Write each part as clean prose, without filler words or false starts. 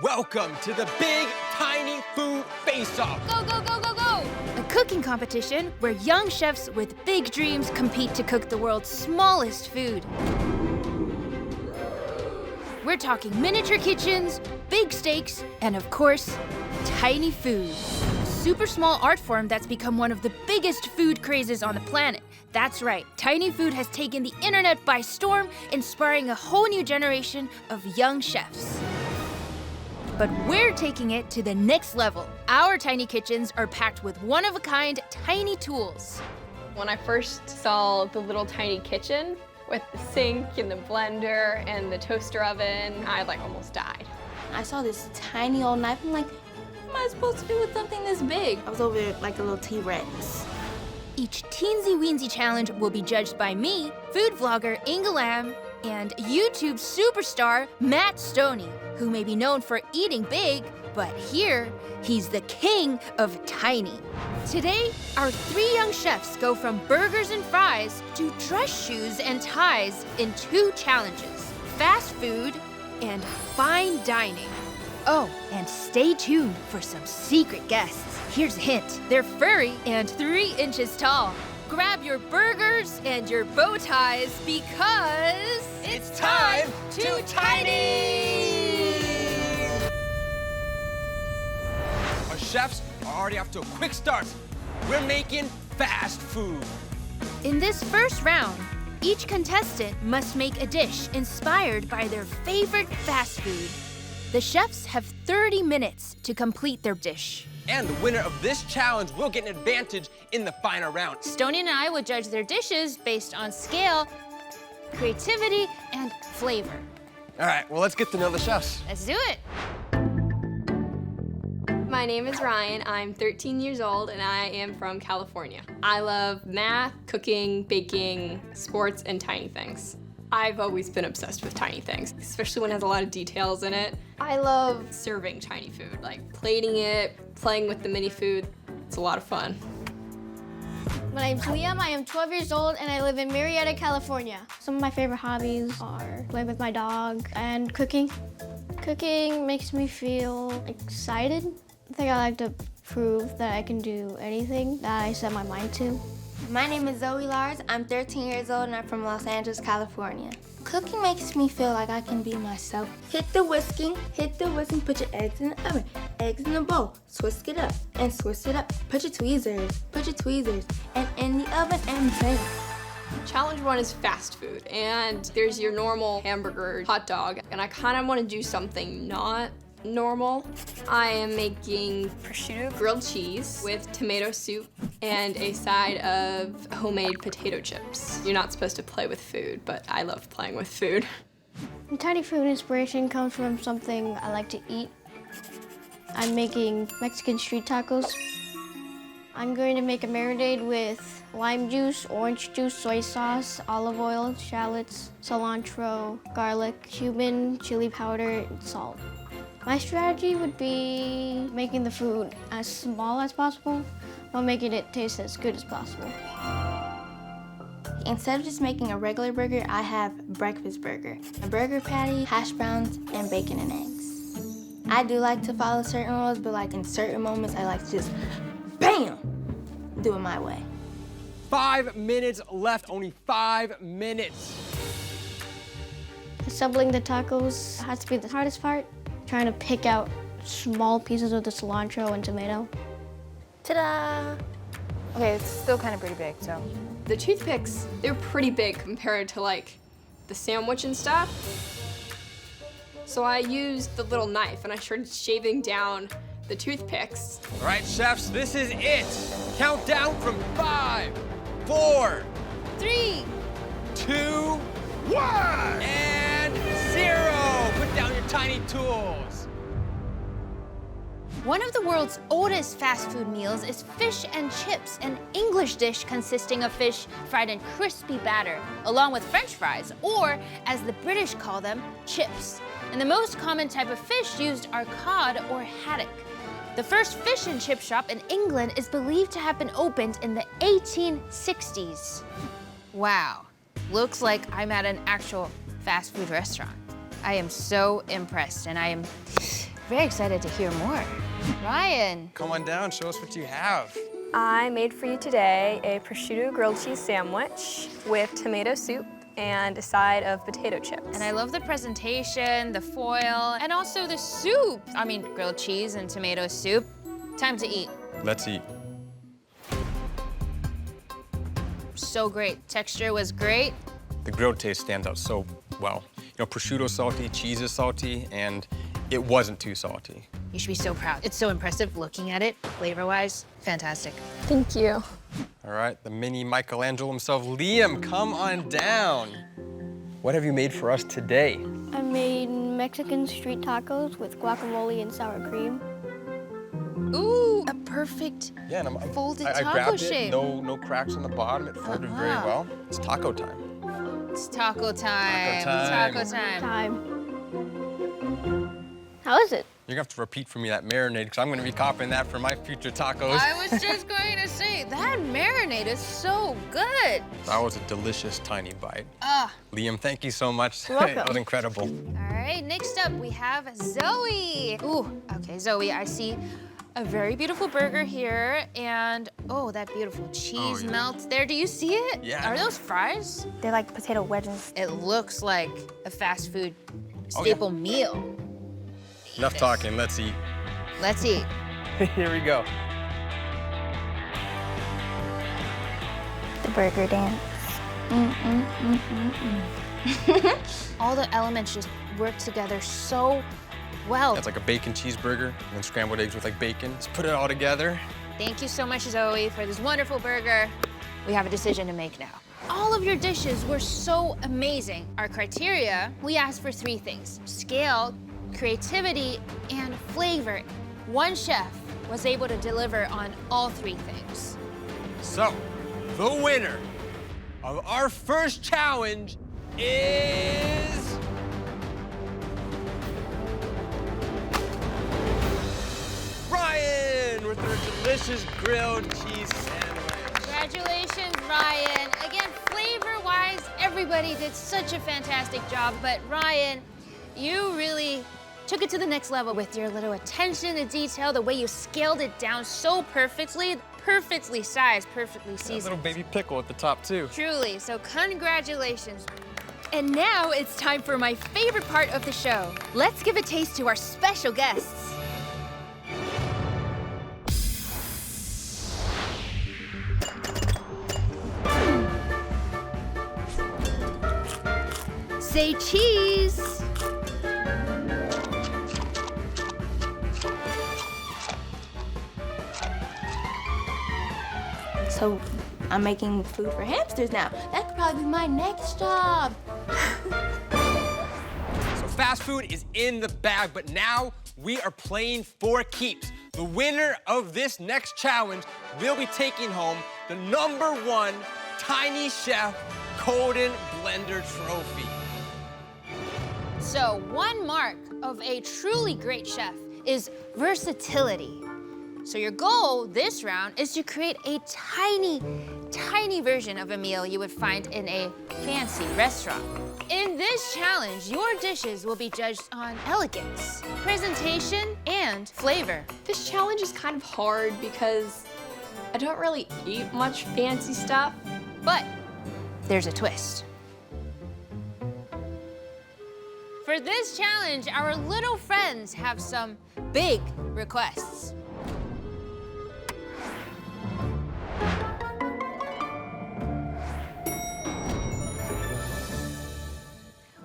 Welcome to the Big Tiny Food Face-Off. Go, go, go, go, go! A cooking competition where young chefs with big dreams compete to cook the world's smallest food. We're talking miniature kitchens, big steaks, and of course, tiny food. A super small art form that's become one of the biggest food crazes on the planet. That's right, tiny food has taken the internet by storm, inspiring a whole new generation of young chefs. But we're taking it to the next level. Our tiny kitchens are packed with one-of-a-kind tiny tools. When I first saw the little tiny kitchen with the sink and the blender and the toaster oven, I almost died. I saw this tiny old knife. I'm like, what am I supposed to do with something this big? I was over there like a little T-Rex. Each teensy-weensy challenge will be judged by me, food vlogger Inga, and YouTube superstar Matt Stonie, who may be known for eating big, but here, he's the king of tiny. Today, our 3 young chefs go from burgers and fries to dress shoes and ties in 2 challenges: fast food and fine dining. Oh, and stay tuned for some secret guests. Here's a hint, they're furry and 3 inches tall. Grab your burgers and your bow ties because It's time to tiny! Our chefs are already off to a quick start. We're making fast food. In this first round, each contestant must make a dish inspired by their favorite fast food. The chefs have 30 minutes to complete their dish. And the winner of this challenge will get an advantage in the final round. Stonie and I will judge their dishes based on scale, creativity, and flavor. All right, well, let's get to know the chefs. Let's do it. My name is Ryan. I'm 13 years old and I am from California. I love math, cooking, baking, sports, and tiny things. I've always been obsessed with tiny things, especially when it has a lot of details in it. I love serving tiny food, like plating it, playing with the mini food. It's a lot of fun. My name's Liam, I am 12 years old and I live in Marietta, California. Some of my favorite hobbies are playing with my dog and cooking. Cooking makes me feel excited. I think I like to prove that I can do anything that I set my mind to. My name is Zoe Lars. I'm 13 years old and I'm from Los Angeles, California. Cooking makes me feel like I can be myself. Hit the whisking, put your eggs in the oven. Eggs in the bowl, whisk it up, and switch it up. Put your tweezers, and in the oven and bake. Challenge 1 is fast food, and there's your normal hamburger, hot dog, and I kind of want to do something not normal. I am making prosciutto grilled cheese with tomato soup and a side of homemade potato chips. You're not supposed to play with food, but I love playing with food. Tiny food inspiration comes from something I like to eat. I'm making Mexican street tacos. I'm going to make a marinade with lime juice, orange juice, soy sauce, olive oil, shallots, cilantro, garlic, cumin, chili powder, and salt. My strategy would be making the food as small as possible while making it taste as good as possible. Instead of just making a regular burger, I have breakfast burger. A burger patty, hash browns, and bacon and eggs. I do like to follow certain rules, but in certain moments, I like to just, bam, do it my way. 5 minutes left, only 5 minutes. Assembling the tacos has to be the hardest part. Trying to pick out small pieces of the cilantro and tomato. Ta-da! Okay, it's still kind of pretty big, so. The toothpicks, they're pretty big compared to the sandwich and stuff. So I used the little knife and I started shaving down the toothpicks. All right, chefs, this is it. Countdown from 5, 4, 3, 2, 1, and 0. Put down your tiny tools. One of the world's oldest fast food meals is fish and chips, an English dish consisting of fish fried in crispy batter, along with French fries, or, as the British call them, chips. And the most common type of fish used are cod or haddock. The first fish and chip shop in England is believed to have been opened in the 1860s. Wow, looks like I'm at an actual fast food restaurant. I am so impressed, and I am Very excited to hear more. Ryan. Come on down, show us what you have. I made for you today a prosciutto grilled cheese sandwich with tomato soup and a side of potato chips. And I love the presentation, the foil, and also the soup. I mean, grilled cheese and tomato soup. Time to eat. Let's eat. So great. Texture was great. The grilled taste stands out so well. You know, prosciutto's salty, cheese is salty, and it wasn't too salty. You should be so proud. It's so impressive looking at it, flavor-wise. Fantastic. Thank you. All right, the mini Michelangelo himself, Liam, come on down. What have you made for us today? I made Mexican street tacos with guacamole and sour cream. Ooh, a perfect Yeah, and folded I taco grabbed shape. it, no cracks on the bottom. It folded very well. It's taco time. It's taco time. Taco time. Taco time. How is it? You're gonna have to repeat for me that marinade, because I'm gonna be copying that for my future tacos. I was just going to say, that marinade is so good. That was a delicious tiny bite. Ah. Liam, thank you so much. You're welcome. That was incredible. All right, next up we have Zoe. Ooh, okay, Zoe, I see a very beautiful burger here, and oh, that beautiful cheese yeah. melts there. Do you see it? Yeah. Are those fries? They're like potato wedges. It looks like a fast food Oh, yeah. staple meal. Enough talking, let's eat. Let's eat. Here we go. The burger dance. All the elements just work together so well. It's like a bacon cheeseburger and then scrambled eggs with like bacon. Let's put it all together. Thank you so much, Zoe, for this wonderful burger. We have a decision to make now. All of your dishes were so amazing. Our criteria, we asked for 3 things: scale, creativity, and flavor. One chef was able to deliver on all 3 things. So, the winner of our first challenge is... Ryan with their delicious grilled cheese sandwich. Congratulations, Ryan. Again, flavor-wise, everybody did such a fantastic job, but Ryan, you really took it to the next level with your little attention to detail, the way you scaled it down so perfectly sized, perfectly That seasoned. little baby pickle at the top, too. Truly, so congratulations. And now it's time for my favorite part of the show. Let's give a taste to our special guests. Say cheese. So I'm making food for hamsters now. That could probably be my next job. So fast food is in the bag, but now we are playing for keeps. The winner of this next challenge will be taking home the #1 Tiny Chef Golden Blender Trophy. So one mark of a truly great chef is versatility. So your goal this round is to create a tiny, tiny version of a meal you would find in a fancy restaurant. In this challenge, your dishes will be judged on elegance, presentation, and flavor. This challenge is kind of hard because I don't really eat much fancy stuff. But there's a twist. For this challenge, our little friends have some big requests.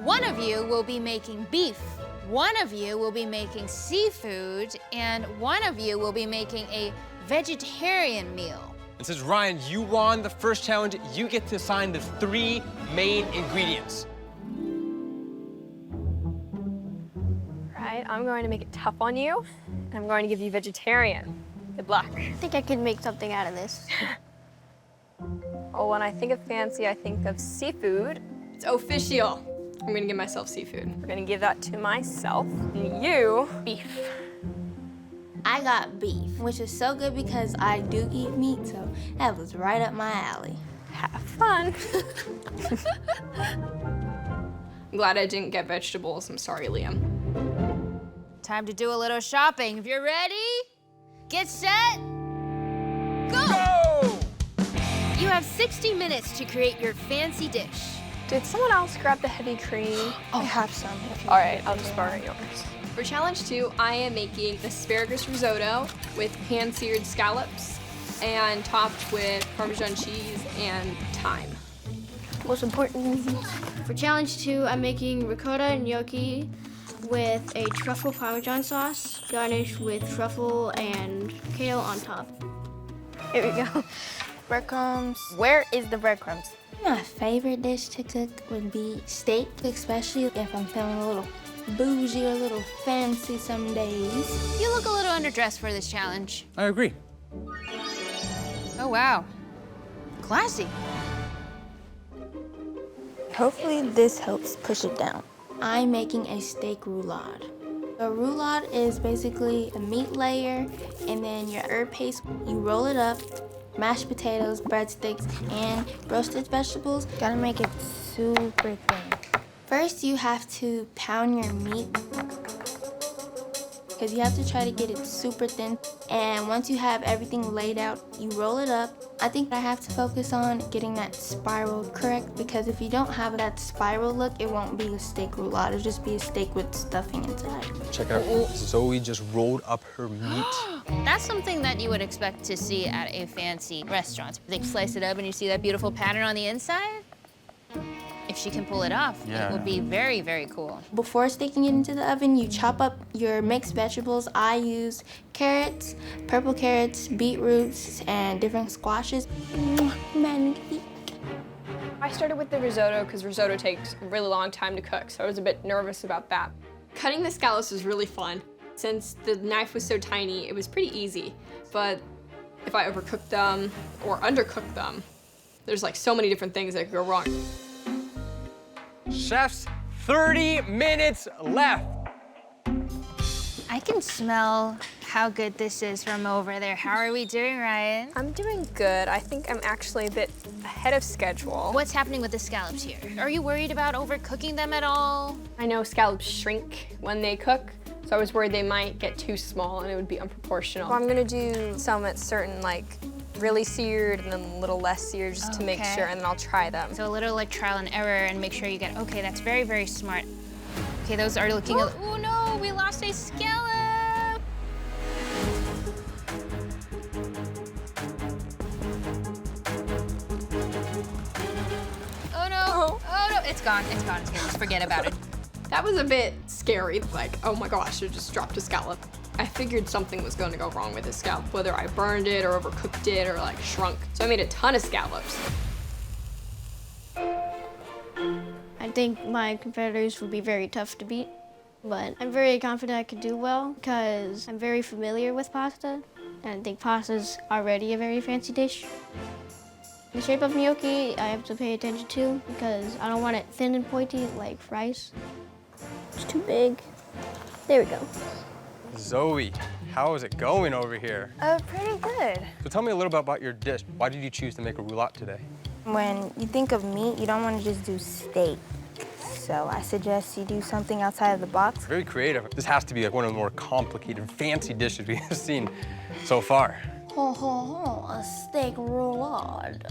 One of you will be making beef, one of you will be making seafood, and one of you will be making a vegetarian meal. And since Ryan, you won the first challenge, you get to assign the 3 main ingredients. Right, I'm going to make it tough on you, and I'm going to give you vegetarian. Good luck. I think I can make something out of this. Oh, when I think of fancy, I think of seafood. It's official. I'm gonna give myself seafood. We're gonna give that to myself, and you, beef. I got beef, which is so good because I do eat meat, so that was right up my alley. Have fun. I'm glad I didn't get vegetables. I'm sorry, Liam. Time to do a little shopping. If you're ready, get set, go! Go! You have 60 minutes to create your fancy dish. Did someone else grab the heavy cream? I have some. All right, I'll just borrow yours. For challenge 2, I am making asparagus risotto with pan-seared scallops and topped with Parmesan cheese and thyme. Most important. For challenge 2, I'm making ricotta gnocchi with a truffle Parmesan sauce, garnished with truffle and kale on top. Here we go. Breadcrumbs. Where is the breadcrumbs? My favorite dish to cook would be steak, especially if I'm feeling a little bougie or a little fancy some days. You look a little underdressed for this challenge. I agree. Oh, wow. Classy. Hopefully this helps push it down. I'm making a steak roulade. A roulade is basically a meat layer and then your herb paste. You roll it up, mashed potatoes, breadsticks, and roasted vegetables. Gotta make it super thin. First, you have to pound your meat because you have to try to get it super thin. And once you have everything laid out, you roll it up. I think I have to focus on getting that spiral correct because if you don't have that spiral look, it won't be a steak roulade. It'll just be a steak with stuffing inside. Check out, Zoe just rolled up her meat. That's something that you would expect to see at a fancy restaurant. They slice it up and you see that beautiful pattern on the inside. If she can pull it off, it would be very, very cool. Before sticking it into the oven, you chop up your mixed vegetables. I use carrots, purple carrots, beetroots, and different squashes. Magnifique. I started with the risotto because risotto takes a really long time to cook, so I was a bit nervous about that. Cutting the scallops was really fun. Since the knife was so tiny, it was pretty easy. But if I overcooked them or undercooked them, there's like so many different things that could go wrong. Chefs, 30 minutes left. I can smell how good this is from over there. How are we doing, Ryan? I'm doing good. I think I'm actually a bit ahead of schedule. What's happening with the scallops here? Are you worried about overcooking them at all? I know scallops shrink when they cook, so I was worried they might get too small and it would be unproportional. So I'm gonna do some at certain, like, really seared and then a little less seared just to make sure, and then I'll try them. So a little like trial and error and make sure you get, okay, that's very, very smart. Okay, those are looking, oh no, we lost a scallop. Oh no, oh no, it's gone, it's gone, it's gone, just forget about it. That was a bit scary, like, oh my gosh, I just dropped a scallop. I figured something was going to go wrong with this scallop, whether I burned it or overcooked it or like shrunk. So I made a ton of scallops. I think my competitors would be very tough to beat, but I'm very confident I could do well because I'm very familiar with pasta, and I think pasta's already a very fancy dish. The shape of gnocchi I have to pay attention to because I don't want it thin and pointy like rice. It's too big. There we go. Zoe, how is it going over here? Pretty good. So tell me a little bit about your dish. Why did you choose to make a roulade today? When you think of meat, you don't want to just do steak. So I suggest you do something outside of the box. Very creative. This has to be like one of the more complicated, fancy dishes we have seen so far. Ho, ho, ho, a steak roulade.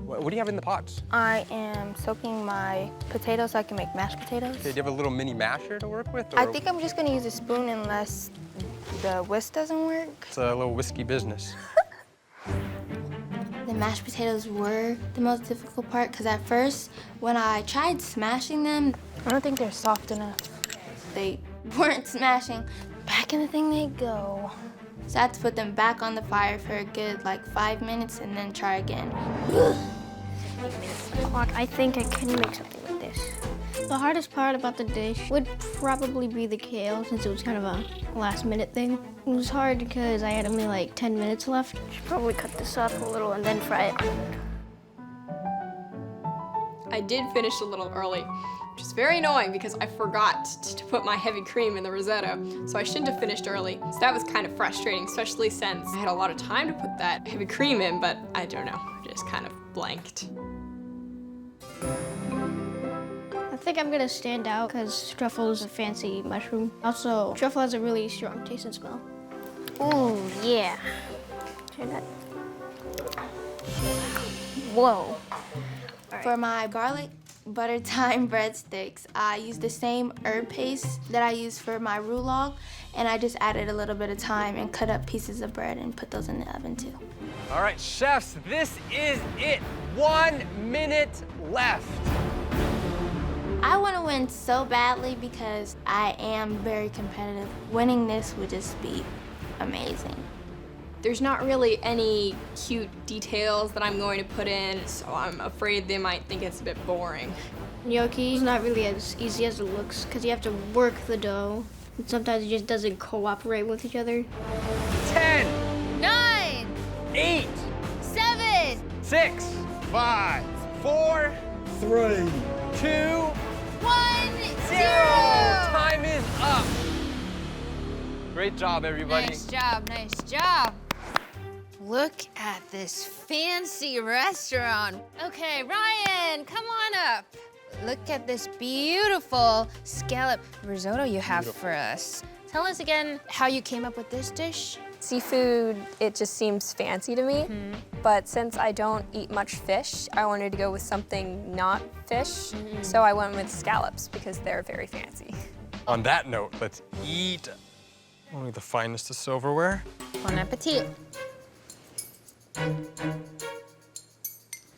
What do you have in the pots? I am soaking my potatoes so I can make mashed potatoes. Okay, do you have a little mini masher to work with? Or I think I'm just going to use a spoon unless the whisk doesn't work. it's a little whiskey business. The mashed potatoes were the most difficult part because at first, when I tried smashing them, I don't think they're soft enough. they weren't smashing. Back in the thing they go. So I had to put them back on the fire for a good like 5 minutes and then try again. I think I can make something with this. The hardest part about the dish would probably be the kale since it was kind of a last minute thing. It was hard because I had only like 10 minutes left. Should probably cut this up a little and then fry it. I did finish a little early, which is very annoying because I forgot to put my heavy cream in the risotto, so I shouldn't have finished early. So that was kind of frustrating, especially since I had a lot of time to put that heavy cream in, but I don't know, I just kind of blanked. I think I'm gonna stand out because truffle is a fancy mushroom. Also, truffle has a really strong taste and smell. Ooh, yeah. Try that. Whoa. For my garlic butter thyme breadsticks, I used the same herb paste that I used for my roulade, and I just added a little bit of thyme and cut up pieces of bread and put those in the oven too. All right, chefs, this is it. 1 minute left. I want to win so badly because I am very competitive. Winning this would just be amazing. There's not really any cute details that I'm going to put in, so I'm afraid they might think it's a bit boring. Gnocchi is not really as easy as it looks because you have to work the dough. And sometimes it just doesn't cooperate with each other. 10, 9, 8, 7, 6, 5, 4, 3, 2, 1, 0. Time is up. Great job, everybody. Nice job, nice job. Look at this fancy restaurant. Okay, Ryan, come on up. Look at this beautiful scallop risotto you have for us. Tell us again how you came up with this dish. Seafood, it just seems fancy to me. But since I don't eat much fish, I wanted to go with something not fish. So I went with scallops because they're very fancy. On that note, let's eat only the finest of silverware. Bon appetit.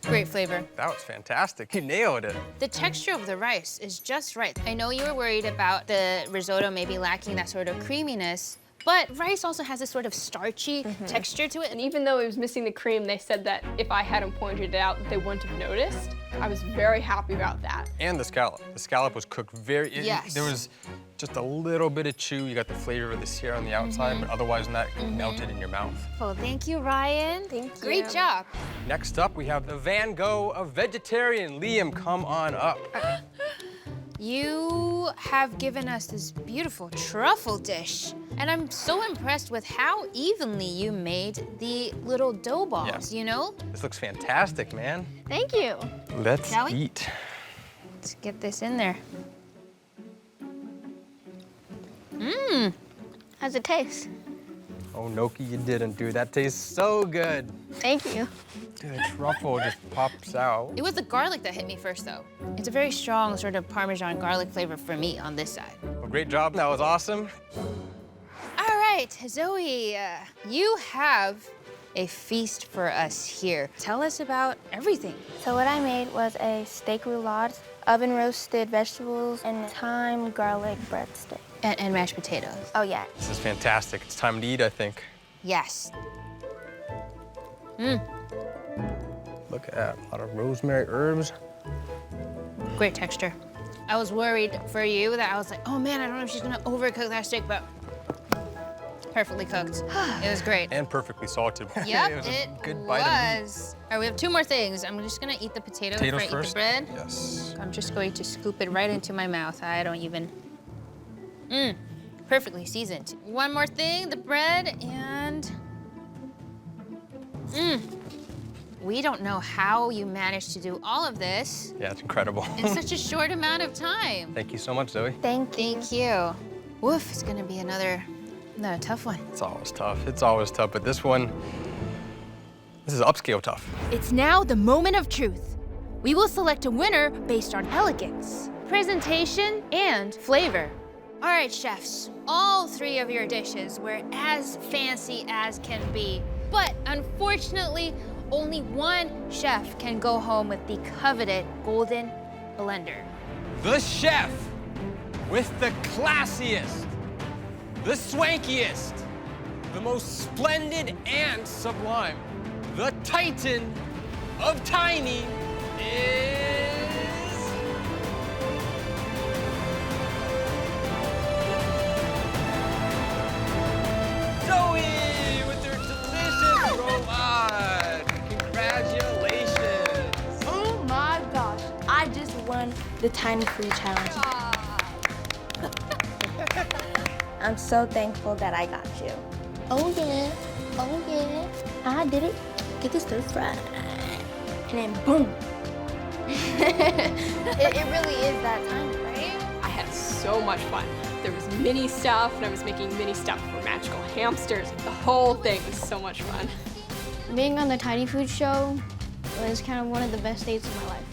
Great flavor. That was fantastic. You nailed it. The texture of the rice is just right. I know you were worried about the risotto maybe lacking that sort of creaminess, but rice also has this sort of starchy texture to it. And even though it was missing the cream, they said that if I hadn't pointed it out, they wouldn't have noticed. I was very happy about that. And the scallop. The scallop was cooked very, Yes. there was just a little bit of chew. You got the flavor of the sear on the outside, but otherwise not melted in your mouth. Well, thank you, Ryan. Thank you. Great job. Next up, we have the Van Gogh of vegetarian. Liam, come on up. You have given us this beautiful truffle dish, and I'm so impressed with how evenly you made the little dough balls, Yeah. you know? This looks fantastic, man. Thank you. Let's Shall we? eat. Let's get this in there. How's it taste? Oh, gnocchi, you didn't, dude. That tastes so good. Thank you. Dude, the truffle just pops out. It was the garlic that hit me first, though. It's a very strong sort of Parmesan garlic flavor for me on this side. Well, great job. That was awesome. All right, Zoe, you have a feast for us here. Tell us about everything. So what I made was a steak roulade, oven roasted vegetables, and thyme garlic breadstick. And mashed potatoes. Oh yeah. This is fantastic. It's time to eat, I think. Yes. Look at that. A lot of rosemary herbs. Great texture. I was worried for you that I was like, oh man, I don't know if she's gonna overcook that steak, but perfectly cooked. It was great. And perfectly salted. Yep, it was a good was. bite of meat. All right, we have two more things. I'm just gonna eat the potatoes Potatoes before I first? eat the bread. Yes. I'm just going to scoop it right into my mouth. I don't even. Perfectly seasoned. One more thing, the bread, and. We don't know how you managed to do all of this Yeah, it's incredible. in such a short amount of time. Thank you so much, Zoe. Thank you. Thank you. Woof, it's gonna be another tough one. It's always tough. It's always tough, but this one, this is upscale tough. It's now the moment of truth. We will select a winner based on elegance, presentation, and flavor. All right, chefs, all three of your dishes were as fancy as can be, but unfortunately, only one chef can go home with the coveted golden blender. The chef with the classiest, the swankiest, the most splendid and sublime, the titan of tiny is... Zoe with her delicious roulade. Congratulations. Oh my gosh, I just won the Tiny Food Challenge. I'm so thankful that I got you. Oh yeah, I did it. Get this stir fried. And then boom. It really is that time, right? I had so much fun. There was mini stuff, and I was making mini stuff for magical hamsters. The whole thing was so much fun. Being on the Tiny Food Show was kind of one of the best days of my life.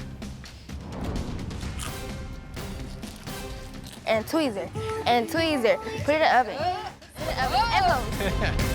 And tweezer, and tweezer. Put it in the oven. Put it in the oven. And boom.